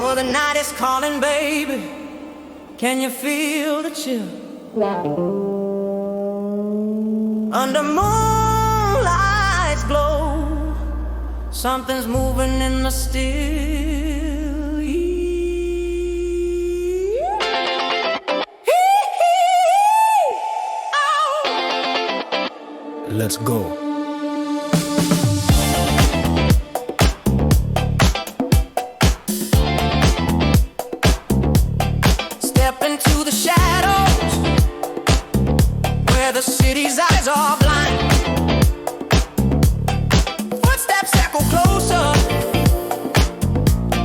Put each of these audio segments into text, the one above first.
Oh, the night is calling, baby. Can you feel the chill? Under moonlight's glow, something's moving in the still. Let's go. Step into the shadows where the city's eyes are blind. Footsteps echo closer,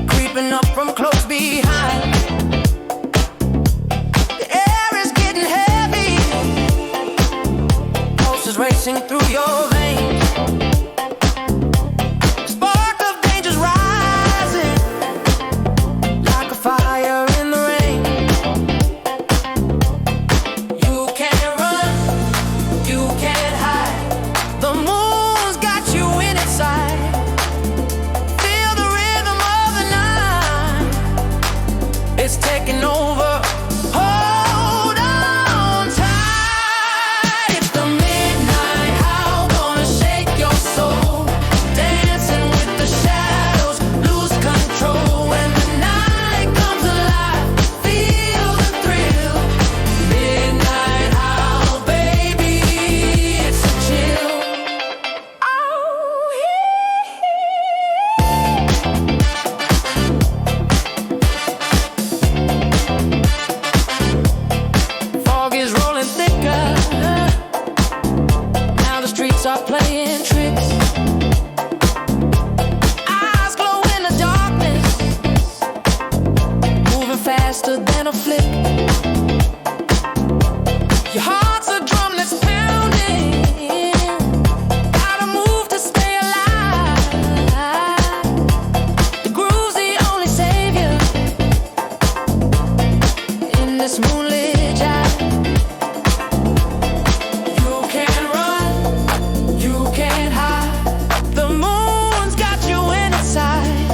creeping up from close behind. The air is getting heavy, pulses racing through your veins. The spark of danger's rising like a fire in the rain. You can't run, you can't hide. The moon's got you in its sight. Feel the rhythm of the night, it's taking over. Hold on tight. It's the midnight howl, gonna shake your soul. Dancing with the shadows, lose control. When the night comes alive, feel the thrill. Midnight howl, baby, it's a chill. Fog is rolling thicker. Now the streets are playing tricks. Eyes glow in the darkness, moving faster than a flick. Your heart's a drum that's pounding. Gotta move to stay alive. The groove's the only savior in this moonlit jive. You can't run, you can't hide. The moon's got you in its sight.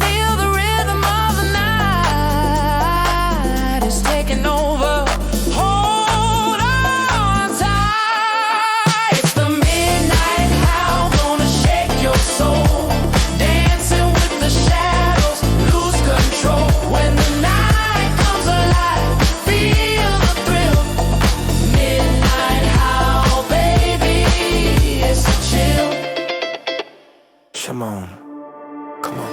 Feel the rhythm of the night, it's taking over. Hold on tight. It's the midnight howl, gonna shake your soul. Dancing with the shadows, lose control. When the night comes alive, feel the thrill. Midnight howl, baby, it's a chill. Come on. Come on.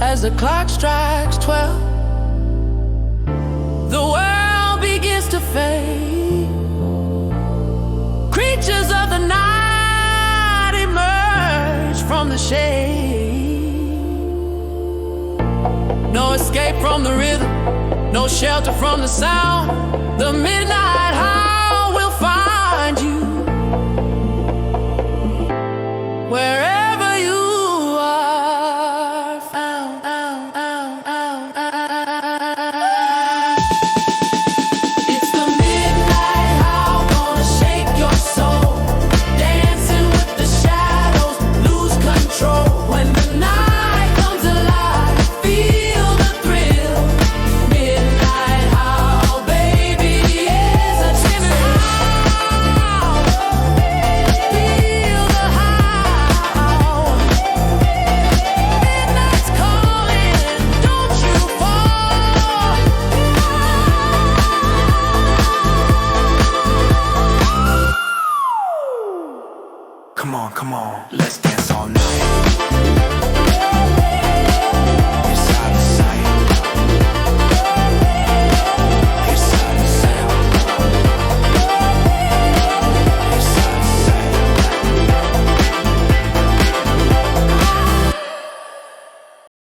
As the clock strikes 12, the world begins to fade. Creatures of the night emerge from the shade. No escape from the rhythm, no shelter from the sound. The midnight